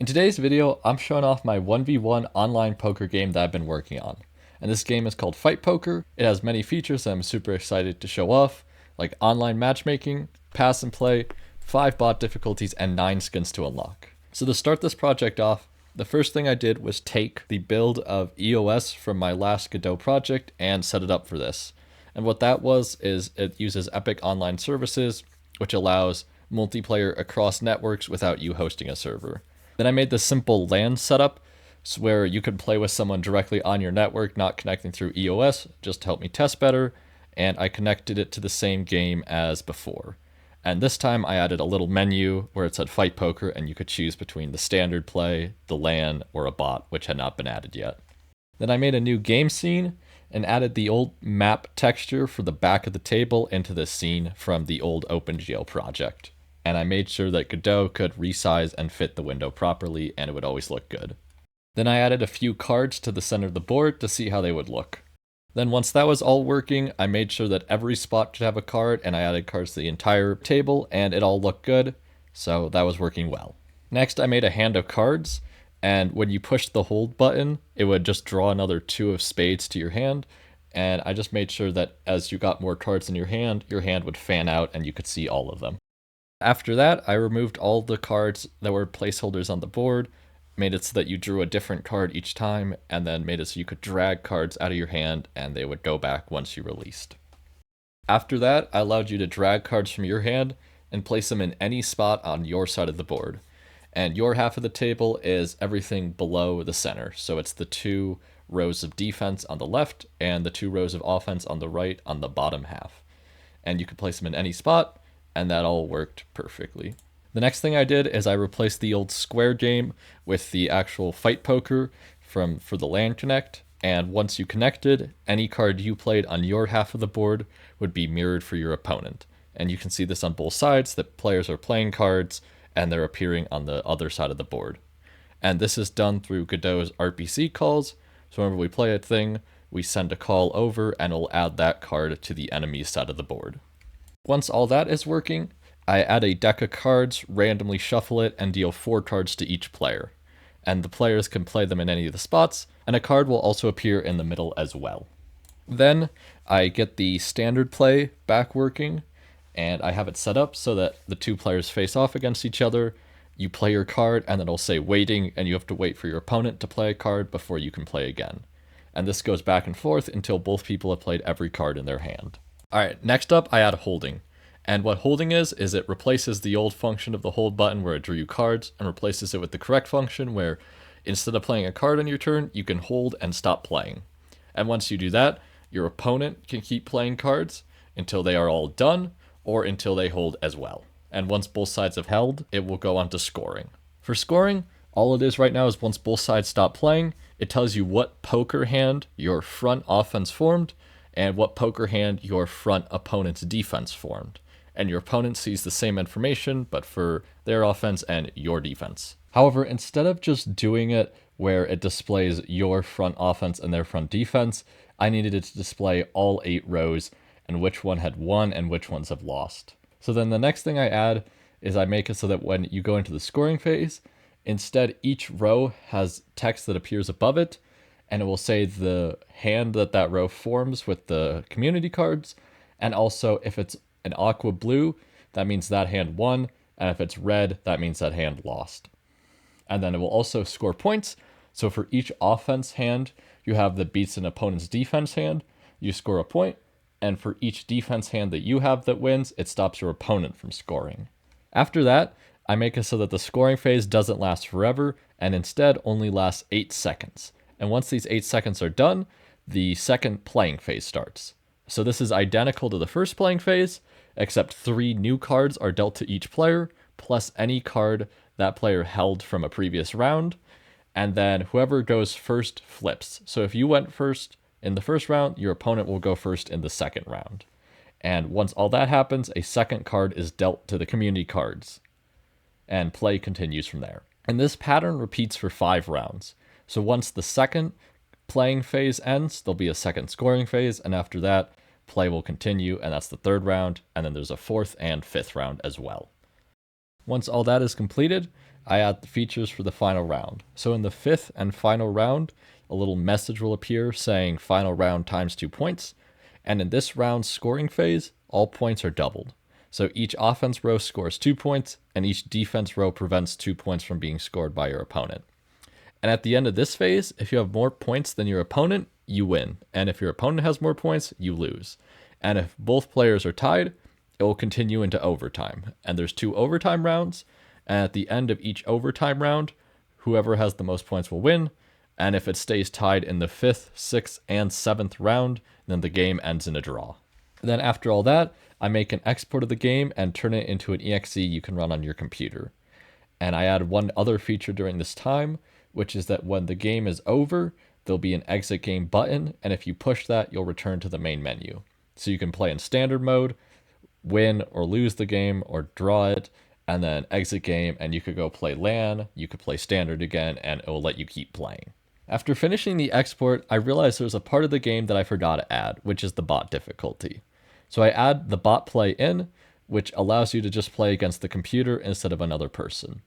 In today's video, I'm showing off my 1v1 online poker game that I've been working on. And this game is called Fight Poker. It has many features that I'm super excited to show off, like online matchmaking, pass and play, 5 bot difficulties, and 9 skins to unlock. So to start this project off, the first thing I did was take the build of EOS from my last Godot project and set it up for this. And what that was is it uses Epic Online Services, which allows multiplayer across networks without you hosting a server. Then I made this simple LAN setup where you could play with someone directly on your network, not connecting through EOS, just to help me test better, and I connected it to the same game as before. And this time I added a little menu where it said Fight Poker, and you could choose between the standard play, the LAN, or a bot, which had not been added yet. Then I made a new game scene and added the old map texture for the back of the table into this scene from the old OpenGL project. And I made sure that Godot could resize and fit the window properly, and it would always look good. Then I added a few cards to the center of the board to see how they would look. Then once that was all working, I made sure that every spot should have a card, and I added cards to the entire table, and it all looked good, so that was working well. Next, I made a hand of cards, and when you pushed the hold button, it would just draw another 2 of spades to your hand, and I just made sure that as you got more cards in your hand would fan out and you could see all of them. After that, I removed all the cards that were placeholders on the board, made it so that you drew a different card each time, and then made it so you could drag cards out of your hand and they would go back once you released. After that, I allowed you to drag cards from your hand and place them in any spot on your side of the board. And your half of the table is everything below the center, so it's the 2 rows of defense on the left and the 2 rows of offense on the right on the bottom half. And you could place them in any spot, and that all worked perfectly. The next thing I did is I replaced the old square game with the actual Fight Poker for the LAN Connect, and once you connected, any card you played on your half of the board would be mirrored for your opponent. And you can see this on both sides, that players are playing cards and they're appearing on the other side of the board. And this is done through Godot's RPC calls, so whenever we play a thing, we send a call over and it'll add that card to the enemy's side of the board. Once all that is working, I add a deck of cards, randomly shuffle it, and deal 4 cards to each player. And the players can play them in any of the spots, and a card will also appear in the middle as well. Then I get the standard play back working, and I have it set up so that the 2 players face off against each other. You play your card, and then it'll say waiting, and you have to wait for your opponent to play a card before you can play again. And this goes back and forth until both people have played every card in their hand. Alright, next up I add holding. And what holding is it replaces the old function of the hold button where it drew you cards and replaces it with the correct function where instead of playing a card on your turn, you can hold and stop playing. And once you do that, your opponent can keep playing cards until they are all done or until they hold as well. And once both sides have held, it will go on to scoring. For scoring, all it is right now is once both sides stop playing, it tells you what poker hand your front offense formed and what poker hand your front opponent's defense formed. And your opponent sees the same information, but for their offense and your defense. However, instead of just doing it where it displays your front offense and their front defense, I needed it to display all 8 rows and which one had won and which ones have lost. So then the next thing I add is I make it so that when you go into the scoring phase, instead each row has text that appears above it, and it will say the hand that row forms with the community cards, and also if it's an aqua blue, that means that hand won, and if it's red, that means that hand lost. And then it will also score points, so for each offense hand you have that beats an opponent's defense hand, you score a point, and for each defense hand that you have that wins, it stops your opponent from scoring. After that, I make it so that the scoring phase doesn't last forever, and instead only lasts 8 seconds. And once these 8 seconds are done, the second playing phase starts. So this is identical to the first playing phase, except 3 new cards are dealt to each player, plus any card that player held from a previous round, and then whoever goes first flips. So if you went first in the first round, your opponent will go first in the second round. And once all that happens, a second card is dealt to the community cards, and play continues from there. And this pattern repeats for 5 rounds. So once the second playing phase ends, there'll be a second scoring phase, and after that, play will continue, and that's the 3rd round, and then there's a 4th and 5th round as well. Once all that is completed, I add the features for the final round. So in the 5th and final round, a little message will appear saying final round times 2 points. And in this round's scoring phase, all points are doubled. So each offense row scores 2 points, and each defense row prevents 2 points from being scored by your opponent. And at the end of this phase, if you have more points than your opponent, you win. And if your opponent has more points, you lose. And if both players are tied, it will continue into overtime. And there's 2 overtime rounds. And at the end of each overtime round, whoever has the most points will win. And if it stays tied in the 5th, 6th, and 7th round, then the game ends in a draw. And then after all that, I make an export of the game and turn it into an exe you can run on your computer. And I add one other feature during this time, which is that when the game is over, there'll be an exit game button, and if you push that, you'll return to the main menu. So you can play in standard mode, win or lose the game, or draw it, and then exit game, and you could go play LAN, you could play standard again, and it will let you keep playing. After finishing the export, I realized there's a part of the game that I forgot to add, which is the bot difficulty. So I add the bot play in, which allows you to just play against the computer instead of another person.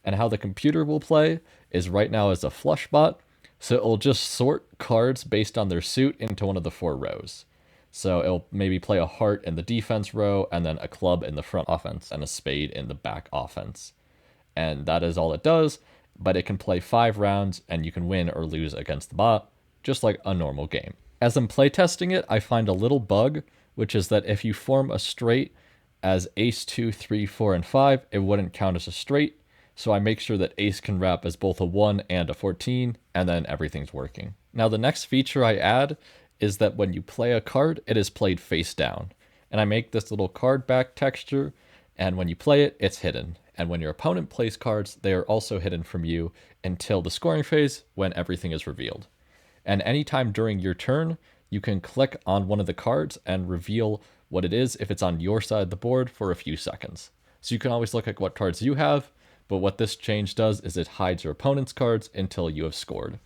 And how the computer will play is right now as a flush bot, so it'll just sort cards based on their suit into one of the 4 rows. So it'll maybe play a heart in the defense row, and then a club in the front offense, and a spade in the back offense. And that is all it does, but it can play 5 rounds, and you can win or lose against the bot, just like a normal game. As I'm playtesting it, I find a little bug, which is that if you form a straight as ace 2, 3, 4, and 5, it wouldn't count as a straight. So I make sure that ace can wrap as both a 1 and a 14, and then everything's working. Now the next feature I add is that when you play a card, it is played face down. And I make this little card back texture, and when you play it, it's hidden. And when your opponent plays cards, they are also hidden from you until the scoring phase, when everything is revealed. And anytime during your turn, you can click on one of the cards and reveal what it is if it's on your side of the board for a few seconds. So you can always look at what cards you have, but what this change does is it hides your opponent's cards until you have scored.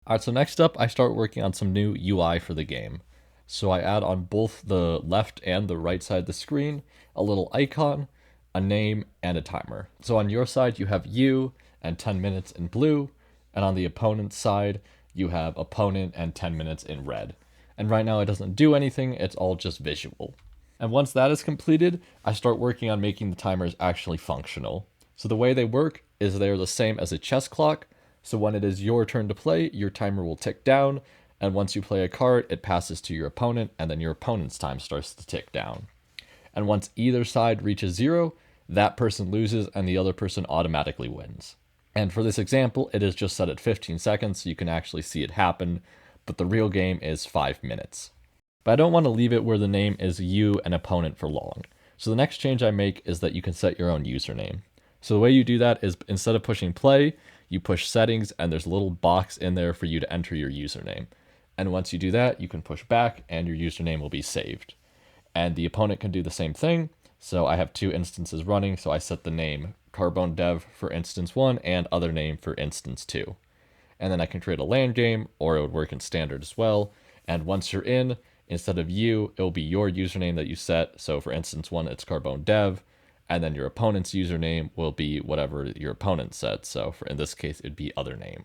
Alright, so next up, I start working on some new UI for the game. So I add on both the left and the right side of the screen a little icon, a name, and a timer. So on your side, you have you and 10 minutes in blue, and on the opponent's side, you have opponent and 10 minutes in red. And right now it doesn't do anything, it's all just visual. And once that is completed, I start working on making the timers actually functional. So the way they work is they're the same as a chess clock. So when it is your turn to play, your timer will tick down, and once you play a card, it passes to your opponent, and then your opponent's time starts to tick down. And once either side reaches 0, that person loses and the other person automatically wins. And for this example, it is just set at 15 seconds, so you can actually see it happen, but the real game is 5 minutes. But I don't want to leave it where the name is you and opponent for long. So the next change I make is that you can set your own username. So the way you do that is instead of pushing play, you push settings, and there's a little box in there for you to enter your username. And once you do that, you can push back and your username will be saved. And the opponent can do the same thing. So I have 2 instances running, so I set the name Carbone Dev for instance 1 and other name for instance 2. And then I can create a LAN game, or it would work in standard as well. And once you're in, instead of you, it will be your username that you set. So for instance 1, it's Carbone Dev. And then your opponent's username will be whatever your opponent set. So in this case, it'd be other name.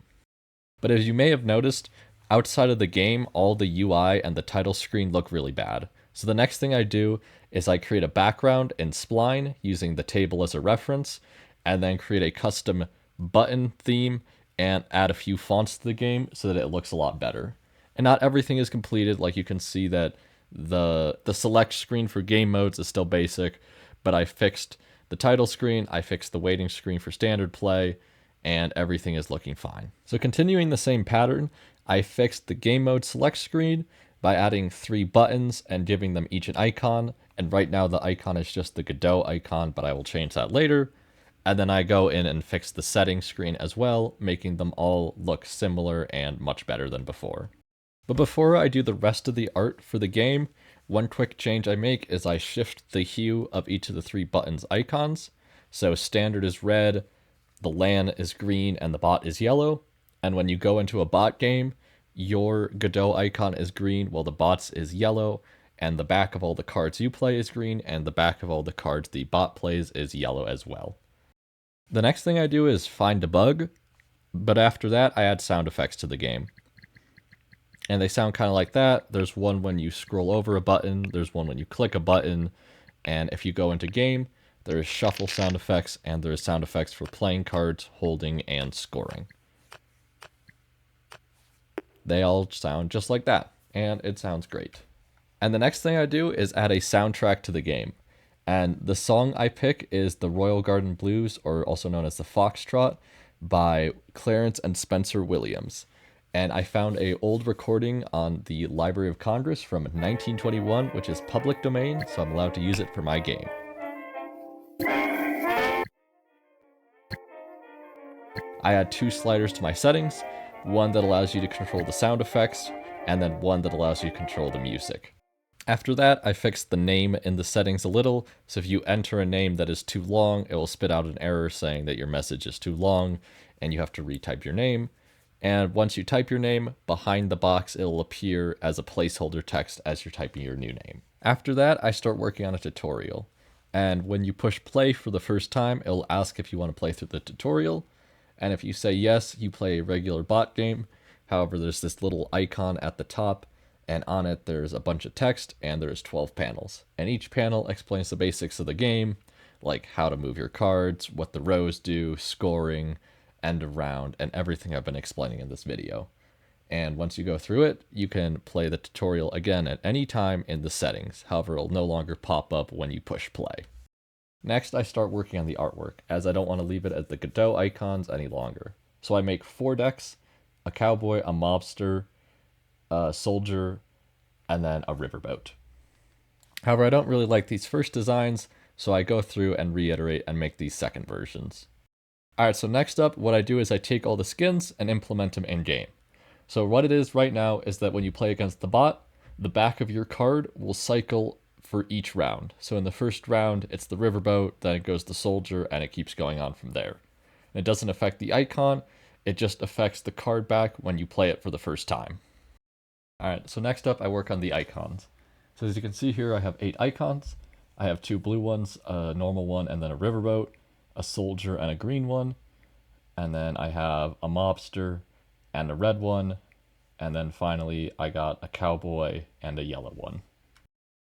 But as you may have noticed, outside of the game, all the UI and the title screen look really bad. So the next thing I do is I create a background in Spline using the table as a reference, and then create a custom button theme and add a few fonts to the game so that it looks a lot better. And not everything is completed. Like you can see that the select screen for game modes is still basic, but I fixed the title screen, I fixed the waiting screen for standard play, and everything is looking fine. So continuing the same pattern, I fixed the game mode select screen by adding 3 buttons and giving them each an icon. And right now the icon is just the Godot icon, but I will change that later. And then I go in and fix the settings screen as well, making them all look similar and much better than before. But before I do the rest of the art for the game, one quick change I make is I shift the hue of each of the 3 buttons icons. So standard is red, the LAN is green, and the bot is yellow. And when you go into a bot game, your Godot icon is green while the bot's is yellow, and the back of all the cards you play is green, and the back of all the cards the bot plays is yellow as well. The next thing I do is find a bug, but after that, I add sound effects to the game. And they sound kind of like that. There's one when you scroll over a button, there's one when you click a button, and if you go into game, there is shuffle sound effects, and there is sound effects for playing cards, holding, and scoring. They all sound just like that, and it sounds great. And the next thing I do is add a soundtrack to the game. And the song I pick is the Royal Garden Blues, or also known as the Foxtrot, by Clarence and Spencer Williams. And I found a old recording on the Library of Congress from 1921, which is public domain, so I'm allowed to use it for my game. I add 2 sliders to my settings, one that allows you to control the sound effects, and then one that allows you to control the music. After that, I fixed the name in the settings a little, so if you enter a name that is too long, it will spit out an error saying that your message is too long, and you have to retype your name. And once you type your name, behind the box it'll appear as a placeholder text as you're typing your new name. After that, I start working on a tutorial. And when you push play for the first time, it'll ask if you want to play through the tutorial. And if you say yes, you play a regular bot game. However, there's this little icon at the top, and on it there's a bunch of text, and there's 12 panels. And each panel explains the basics of the game, like how to move your cards, what the rows do, scoring, end of round, and everything I've been explaining in this video. And once you go through it, you can play the tutorial again at any time in the settings. However, it'll no longer pop up when you push play. Next, I start working on the artwork, as I don't want to leave it as the Godot icons any longer. So I make 4 decks, a cowboy, a mobster, a soldier, and then a riverboat. However, I don't really like these first designs, so I go through and reiterate and make these second versions. Alright, so next up, what I do is I take all the skins and implement them in-game. So what it is right now is that when you play against the bot, the back of your card will cycle for each round. So in the first round, it's the riverboat, then it goes the soldier, and it keeps going on from there. And it doesn't affect the icon, it just affects the card back when you play it for the first time. Alright, so next up I work on the icons. So as you can see here, I have 8 icons. I have 2 blue ones, a normal one, and then a riverboat, a soldier, and a green one. And then I have a mobster and a red one. And then finally I got a cowboy and a yellow one.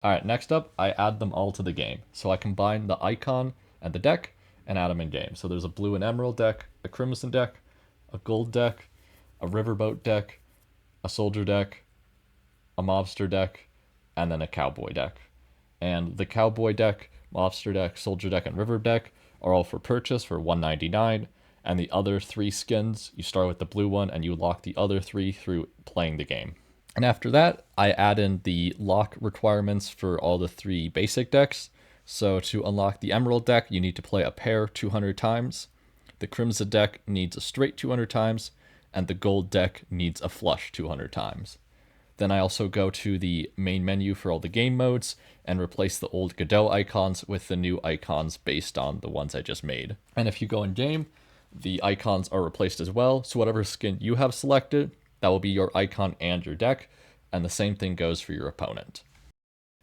Alright, next up I add them all to the game. So I combine the icon and the deck and add them in game. So there's a blue and emerald deck, a crimson deck, a gold deck, a riverboat deck, a soldier deck, a mobster deck, and then a cowboy deck. And the cowboy deck, mobster deck, soldier deck, and river deck are all for purchase for $1.99, and the other 3 skins, you start with the blue one and you lock the other 3 through playing the game. And after that, I add in the lock requirements for all the 3 basic decks. So to unlock the emerald deck, you need to play a pair 200 times. The crimson deck needs a straight 200 times, and the gold deck needs a flush 200 times. Then I also go to the main menu for all the game modes and replace the old Godot icons with the new icons based on the ones I just made. And if you go in game, the icons are replaced as well. So whatever skin you have selected, that will be your icon and your deck. And the same thing goes for your opponent.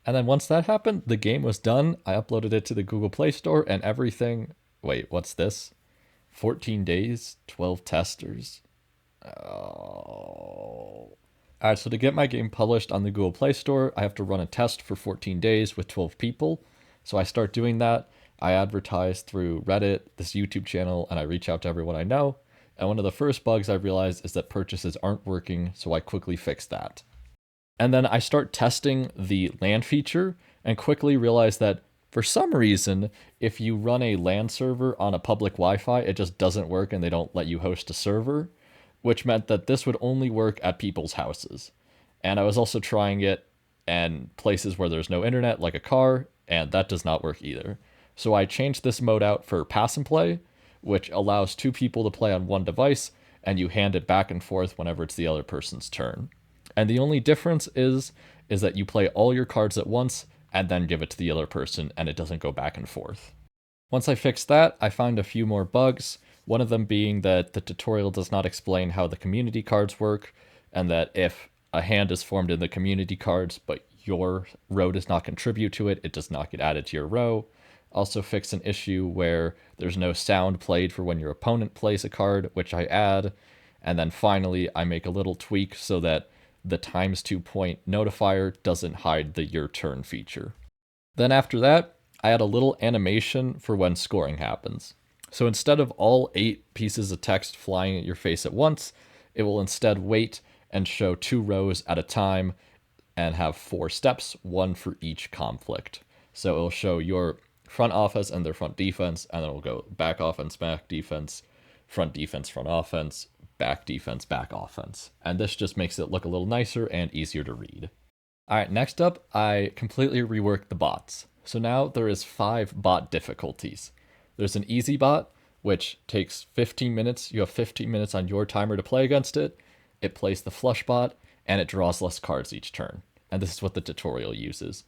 And then once that happened, the game was done. I uploaded it to the Google Play Store and everything. Wait, what's this? 14 days, 12 testers. Oh. Alright, so to get my game published on the Google Play Store, I have to run a test for 14 days with 12 people. So I start doing that. I advertise through Reddit, this YouTube channel, and I reach out to everyone I know. And one of the first bugs I realized is that purchases aren't working, so I quickly fixed that. And then I start testing the LAN feature and quickly realize that for some reason, if you run a LAN server on a public Wi-Fi, it just doesn't work and they don't let you host a server, which meant that this would only work at people's houses. And I was also trying it in places where there's no internet, like a car, and that does not work either. So I changed this mode out for pass and play, which allows 2 people to play on one device, and you hand it back and forth whenever it's the other person's turn. And the only difference is that you play all your cards at once, and then give it to the other person, and it doesn't go back and forth. Once I fixed that, I found a few more bugs, one of them being that the tutorial does not explain how the community cards work, and that if a hand is formed in the community cards, but your row does not contribute to it, it does not get added to your row. Also fix an issue where there's no sound played for when your opponent plays a card, which I add. And then finally, I make a little tweak so that the ×2 notifier doesn't hide the your turn feature. Then after that, I add a little animation for when scoring happens. So instead of all 8 pieces of text flying at your face at once, it will instead wait and show 2 rows at a time and have 4 steps, 1 for each conflict. So it'll show your front offense and their front defense, and then it'll go back offense, back defense, front offense, back defense, back offense. And this just makes it look a little nicer and easier to read. All right, next up, I completely reworked the bots. So now there is 5 bot difficulties. There's an easy bot, which takes 15 minutes. You have 15 minutes on your timer to play against it. It plays the flush bot, and it draws less cards each turn. And this is what the tutorial uses.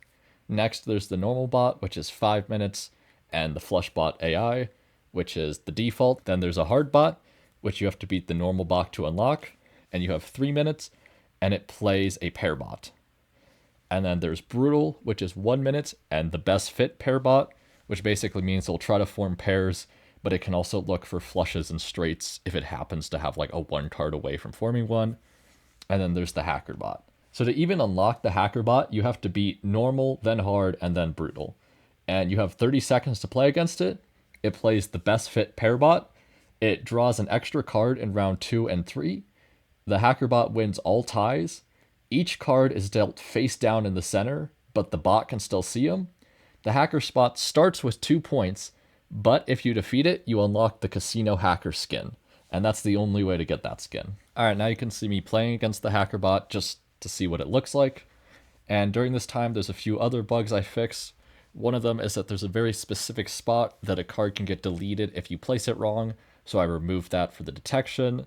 Next, there's the normal bot, which is 5 minutes, and the flush bot AI, which is the default. Then there's a hard bot, which you have to beat the normal bot to unlock, and you have 3 minutes, and it plays a pair bot. And then there's brutal, which is 1 minute, and the best fit pair bot, which basically means it'll try to form pairs, but it can also look for flushes and straights if it happens to have like a 1 card away from forming one. And then there's the hacker bot. So to even unlock the hacker bot, you have to beat normal, then hard, and then brutal. And you have 30 seconds to play against it. It plays the best fit pair bot. It draws an extra card in round 2 and 3. The hacker bot wins all ties. Each card is dealt face down in the center, but the bot can still see them. The hacker spot starts with 2 points, but if you defeat it, you unlock the casino hacker skin. And that's the only way to get that skin. All right, now you can see me playing against the hacker bot just to see what it looks like. And during this time, there's a few other bugs I fix. One of them is that there's a very specific spot that a card can get deleted if you place it wrong. So I removed that for the detection.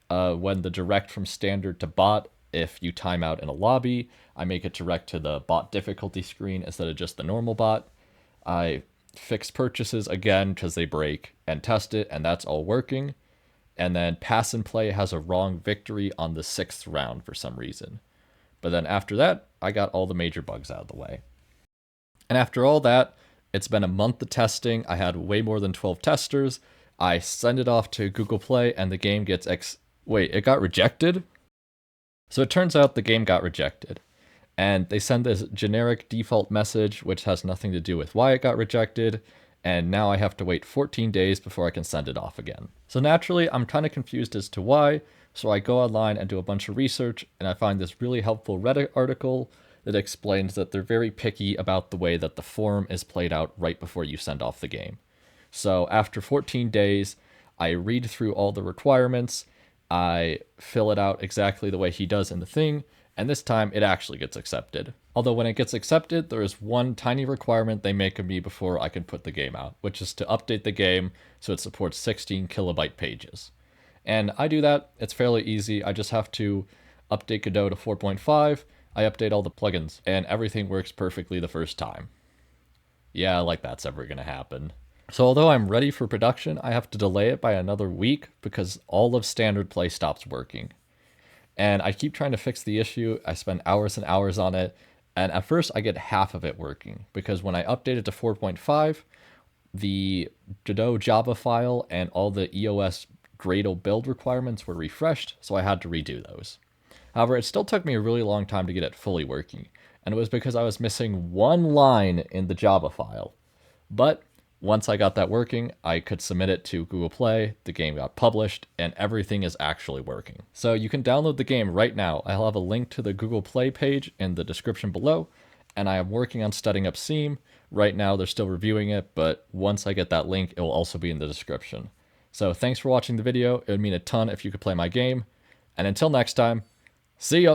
When the direct from standard to bot, if you time out in a lobby, I make it direct to the bot difficulty screen instead of just the normal bot. I fix purchases again because they break and test it, and that's all working. And then pass and play has a wrong victory on the 6th round for some reason. But then after that, I got all the major bugs out of the way. And after all that, it's been a month of testing. I had way more than 12 testers. I send it off to Google Play, and the game gets it got rejected? So it turns out the game got rejected. And they send this generic default message, which has nothing to do with why it got rejected. And now I have to wait 14 days before I can send it off again. So naturally, I'm kind of confused as to why. So I go online and do a bunch of research, and I find this really helpful Reddit article that explains that they're very picky about the way that the form is played out right before you send off the game. So after 14 days, I read through all the requirements, I fill it out exactly the way he does in the thing, and this time it actually gets accepted. Although when it gets accepted, there is one tiny requirement they make of me before I can put the game out, which is to update the game so it supports 16 kilobyte pages. And I do that. It's fairly easy. I just have to update Godot to 4.5. I update all the plugins, and everything works perfectly the first time. Yeah, like that's ever going to happen. So although I'm ready for production, I have to delay it by another week because all of standard play stops working. And I keep trying to fix the issue. I spend hours and hours on it. And at first I get half of it working because when I update it to 4.5, the Godot Java file and all the EOS Gradle build requirements were refreshed, so I had to redo those. However, it still took me a really long time to get it fully working, and it was because I was missing one line in the Java file. But once I got that working, I could submit it to Google Play, the game got published, and everything is actually working. So you can download the game right now. I'll have a link to the Google Play page in the description below, and I am working on setting up Steam. Right now they're still reviewing it, but once I get that link, it will also be in the description. So thanks for watching the video. It would mean a ton if you could play my game. And until next time, see ya!